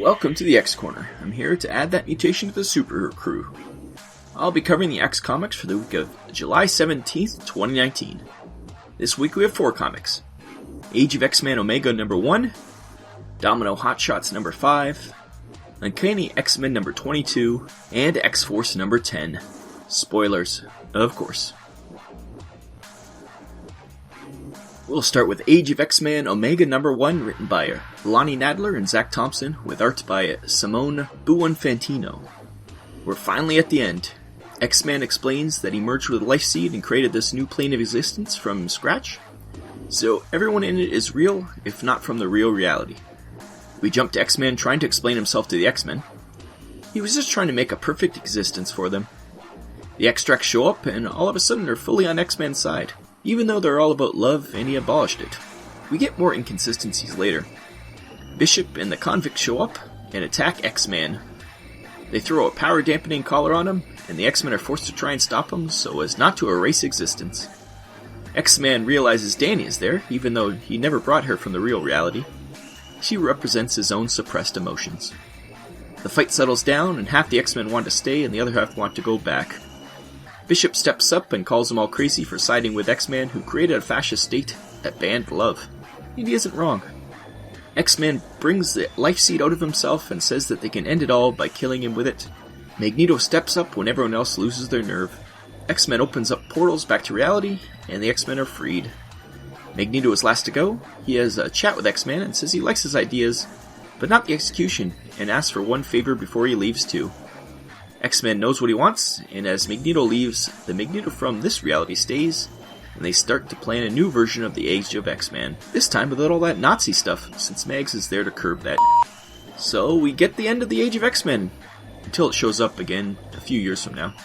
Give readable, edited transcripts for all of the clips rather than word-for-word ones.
Welcome to the X Corner. I'm here to add that mutation to the SuperHeroCrew. I'll be covering the X comics for the week of July 17th, 2019. This week we have 4 comics. Age of XMan Omega number 1, Domino Hotshots number 5, Uncanny X-Men number 22, and X-Force number 10. Spoilers, of course. We'll start with Age of X-Man Omega number 1, written by Lonnie Nadler and Zach Thompson, with art by Simone Buonfantino. We're finally at the end. X-Man explains that he merged with Life Seed and created this new plane of existence from scratch. So everyone in it is real, if not from the real reality. We jump to X-Man trying to explain himself to the X-Men. He was just trying to make a perfect existence for them. The extracts show up, and all of a sudden they're fully on X-Man's side, even though they're all about love and he abolished it. We get more inconsistencies later. Bishop and the convicts show up and attack X-Man. They throw a power dampening collar on him, and the X-Men are forced to try and stop him so as not to erase existence. X-Man realizes Danny is there, even though he never brought her from the real reality. She represents his own suppressed emotions. The fight settles down, and half the X-Men want to stay and the other half want to go back. Bishop steps up and calls them all crazy for siding with X-Man, who created a fascist state that banned love. And he isn't wrong. X-Man brings the Life Seed out of himself and says that they can end it all by killing him with it. Magneto steps up when everyone else loses their nerve. X-Men opens up portals back to reality, and the X-Men are freed. Magneto is last to go. He has a chat with X-Man and says he likes his ideas, but not the execution, and asks for one favor before he leaves too. X-Man knows what he wants, and as Magneto leaves, the Magneto from this reality stays, and they start to plan a new version of the Age of X-Man. This time without all that Nazi stuff, since Mags is there to curb that. So we get the end of the Age of X-Men, until it shows up again a few years from now.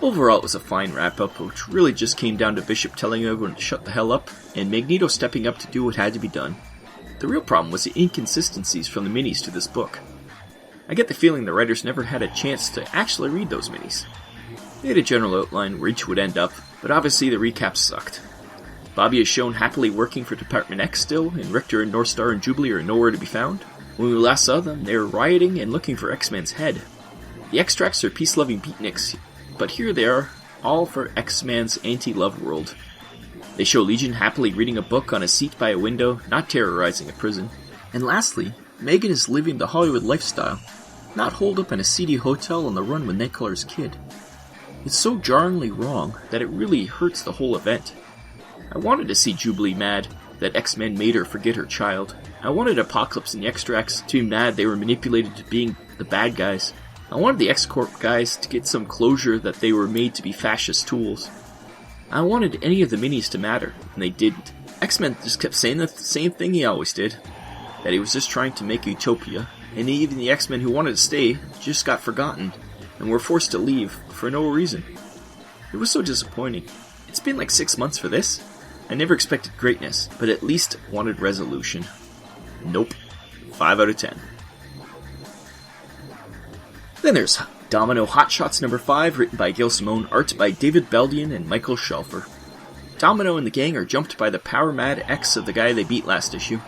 Overall, it was a fine wrap-up, which really just came down to Bishop telling everyone to shut the hell up, and Magneto stepping up to do what had to be done. The real problem was the inconsistencies from the minis to this book. I get the feeling the writers never had a chance to actually read those minis. They had a general outline where each would end up, but obviously the recaps sucked. Bobby is shown happily working for Department X still, and Richter and Northstar and Jubilee are nowhere to be found. When we last saw them, they were rioting and looking for X-Man's head. The extracts are peace-loving beatniks, but here they are, all for X-Man's anti-love world. They show Legion happily reading a book on a seat by a window, not terrorizing a prison. And lastly, Megan is living the Hollywood lifestyle, not holed up in a seedy hotel on the run with Nightcrawler's kid. It's so jarringly wrong that it really hurts the whole event. I wanted to see Jubilee mad that X-Men made her forget her child. I wanted Apocalypse and the extracts to be mad they were manipulated to being the bad guys. I wanted the X-Corp guys to get some closure that they were made to be fascist tools. I wanted any of the minis to matter, and they didn't. X-Men just kept saying the same thing he always did, that he was just trying to make utopia, and even the X-Men who wanted to stay just got forgotten, and were forced to leave for no reason. It was so disappointing. It's been like 6 months for this. I never expected greatness, but at least wanted resolution. Nope. 5 out of 10. Then there's Domino Hotshots number 5, written by Gail Simone, art by David Beldian and Michael Shelfer. Domino and the gang are jumped by the power-mad ex of the guy they beat last issue.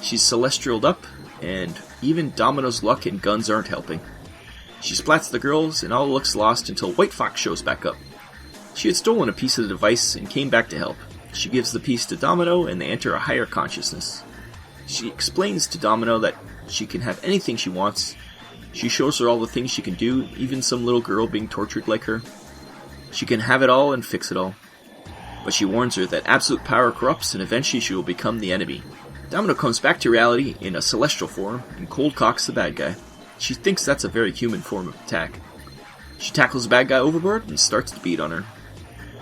She's celestialed up, and even Domino's luck and guns aren't helping. She splats the girls, and all looks lost until White Fox shows back up. She had stolen a piece of the device and came back to help. She gives the piece to Domino, and they enter a higher consciousness. She explains to Domino that she can have anything she wants. She shows her all the things she can do, even some little girl being tortured like her. She can have it all and fix it all. But she warns her that absolute power corrupts, and eventually she will become the enemy. Domino comes back to reality in a celestial form and cold cocks the bad guy. She thinks that's a very human form of attack. She tackles the bad guy overboard and starts to beat on her.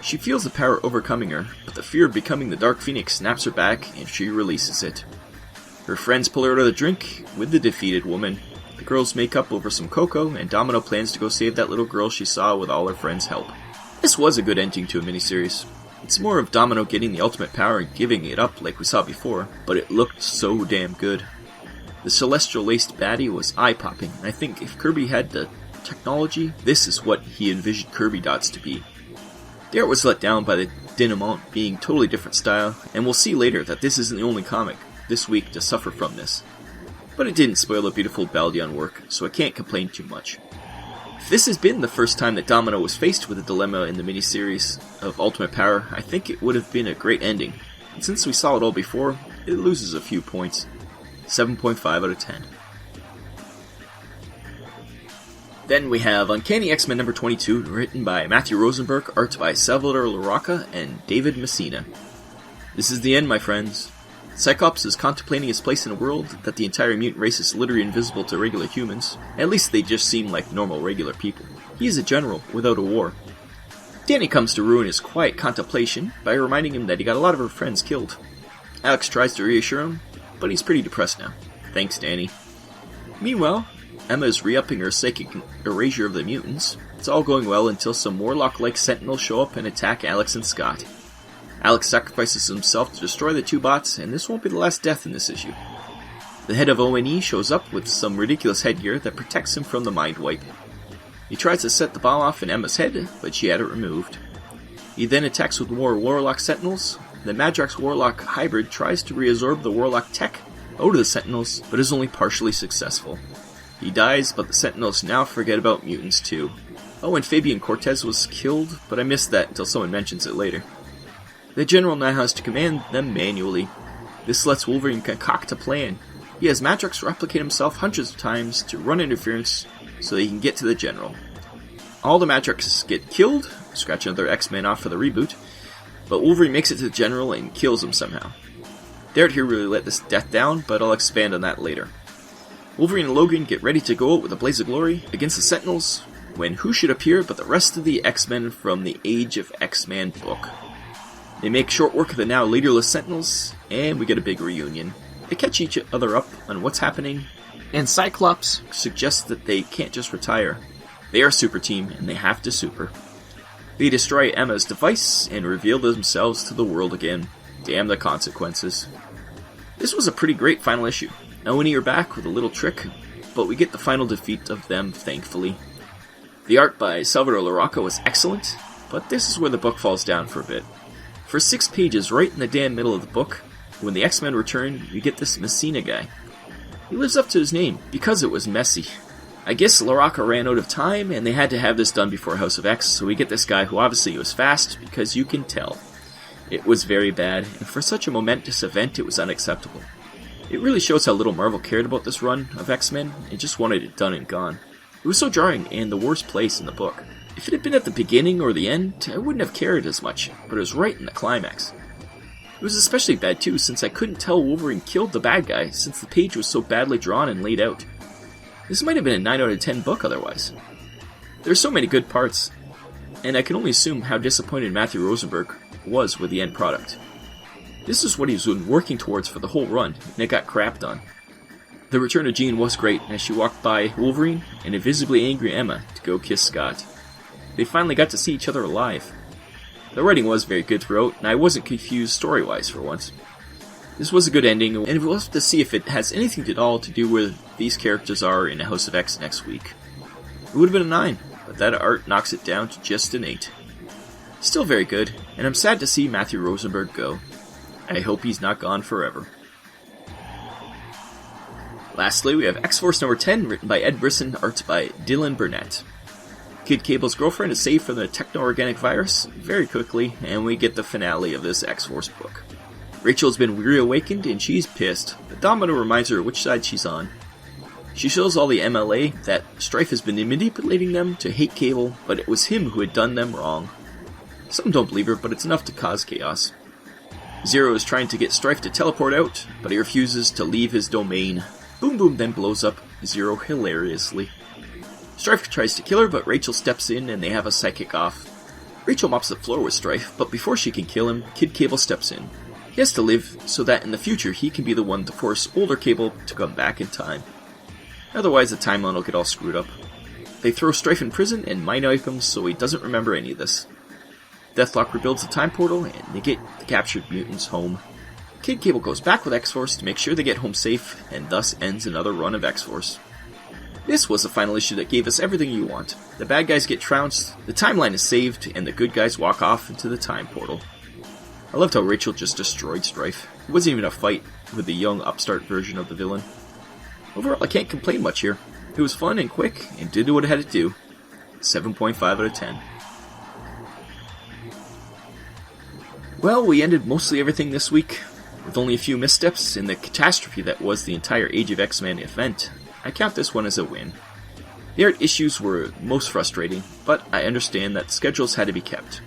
She feels the power overcoming her, but the fear of becoming the Dark Phoenix snaps her back and she releases it. Her friends pull her out of the drink with the defeated woman. The girls make up over some cocoa, and Domino plans to go save that little girl she saw with all her friends' help. This was a good ending to a miniseries. It's more of Domino getting the ultimate power and giving it up like we saw before, but it looked so damn good. The celestial-laced baddie was eye-popping, and I think if Kirby had the technology, this is what he envisioned Kirby dots to be. The art was let down by the denouement being totally different style, and we'll see later that this isn't the only comic this week to suffer from this. but it didn't spoil the beautiful Baldeon work, so I can't complain too much. If this has been the first time that Domino was faced with a dilemma in the miniseries of Ultimate Power, I think it would have been a great ending. And since we saw it all before, it loses a few points. 7.5 out of 10. Then we have Uncanny X-Men number 22, written by Matthew Rosenberg, art by Salvador Larroca and David Messina. This is the end, my friends. Cyclops is contemplating his place in a world that the entire mutant race is literally invisible to regular humans. At least they just seem like normal, regular people. He is a general without a war. Danny comes to ruin his quiet contemplation by reminding him that he got a lot of her friends killed. Alex tries to reassure him, but he's pretty depressed now. Thanks, Danny. Meanwhile, Emma is re-upping her psychic erasure of the mutants. It's all going well until some Warlock-like sentinels show up and attack Alex and Scott. Alex sacrifices himself to destroy the two bots, and this won't be the last death in this issue. The head of ONE shows up with some ridiculous headgear that protects him from the mind wipe. He tries to set the bomb off in Emma's head, but she had it removed. He then attacks with more Warlock sentinels. The Madrox Warlock hybrid tries to reabsorb the Warlock tech out of the sentinels, but is only partially successful. He dies, but the sentinels now forget about mutants too. Oh, and Fabian Cortez was killed, but I missed that until someone mentions it later. The general now has to command them manually. This lets Wolverine concoct a plan. He has Madrox replicate himself hundreds of times to run interference so that he can get to the general. All the Madroxes get killed, scratch another X-Men off for the reboot, but Wolverine makes it to the general and kills him somehow. Dared here really let this death down, but I'll expand on that later. Wolverine and Logan get ready to go out with a blaze of glory against the Sentinels, when who should appear but the rest of the X-Men from the Age of X-Man book. They make short work of the now leaderless Sentinels, and we get a big reunion. They catch each other up on what's happening, and Cyclops suggests that they can't just retire. They are a super team, and they have to super. They destroy Emma's device, and reveal themselves to the world again. Damn the consequences. This was a pretty great final issue. ONE are back with a little trick, but we get the final defeat of them, thankfully. The art by Salvador Larroca was excellent, but this is where the book falls down for a bit. For 6 pages, right in the damn middle of the book, when the X-Men return, we get this Messina guy. He lives up to his name, because it was messy. I guess Larroca ran out of time, and they had to have this done before House of X, so we get this guy who obviously was fast, because you can tell. It was very bad, and for such a momentous event, it was unacceptable. It really shows how little Marvel cared about this run of X-Men, and just wanted it done and gone. It was so jarring, and the worst place in the book. If it had been at the beginning or the end, I wouldn't have cared as much, but it was right in the climax. It was especially bad too, since I couldn't tell Wolverine killed the bad guy, since the page was so badly drawn and laid out. This might have been a 9 out of 10 book otherwise. There are so many good parts, and I can only assume how disappointed Matthew Rosenberg was with the end product. This is what he was working towards for the whole run, and it got crapped on. The return of Jean was great, as she walked by Wolverine and a visibly angry Emma to go kiss Scott. They finally got to see each other alive. The writing was very good throughout, and I wasn't confused story-wise for once. This was a good ending, and we'll have to see if it has anything at all to do with these characters are in House of X next week. It would have been a 9, but that art knocks it down to just an 8. Still very good, and I'm sad to see Matthew Rosenberg go. I hope he's not gone forever. Lastly, we have X-Force number 10, written by Ed Brisson, art by Dylan Burnett. Kid Cable's girlfriend is saved from the techno-organic virus very quickly, and we get the finale of this X-Force book. Rachel's been reawakened, and she's pissed, but Domino reminds her which side she's on. She shows all the MLA that Strife has been manipulating them to hate Cable, but it was him who had done them wrong. Some don't believe her, but it's enough to cause chaos. Zero is trying to get Strife to teleport out, but he refuses to leave his domain. Boom Boom then blows up Zero hilariously. Strife tries to kill her, but Rachel steps in and they have a psychic off. Rachel mops the floor with Strife, but before she can kill him, Kid Cable steps in. He has to live so that in the future he can be the one to force older Cable to come back in time. Otherwise the timeline will get all screwed up. They throw Strife in prison and mind wipe him so he doesn't remember any of this. Deathlock rebuilds the time portal and they get the captured mutants home. Kid Cable goes back with X-Force to make sure they get home safe, and thus ends another run of X-Force. This was the final issue that gave us everything you want. The bad guys get trounced, the timeline is saved, and the good guys walk off into the time portal. I loved how Rachel just destroyed Strife. It wasn't even a fight with the young upstart version of the villain. Overall, I can't complain much here. It was fun and quick, and did what it had to do. 7.5 out of 10. Well, we ended mostly everything this week, with only a few missteps in the catastrophe that was the entire Age of X-Men event. I count this one as a win. The art issues were most frustrating, but I understand that schedules had to be kept.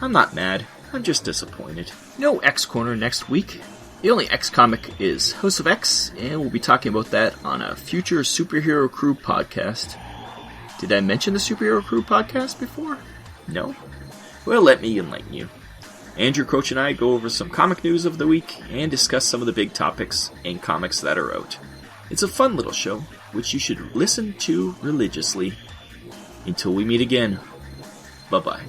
I'm not mad, I'm just disappointed. No X-Corner next week. The only X comic is House of X, and we'll be talking about that on a future SuperHeroCrew podcast. Did I mention the SuperHeroCrew podcast before? No? Well, let me enlighten you. Andrew Croach and I go over some comic news of the week and discuss some of the big topics and comics that are out. It's a fun little show, which you should listen to religiously. Until we meet again, bye-bye.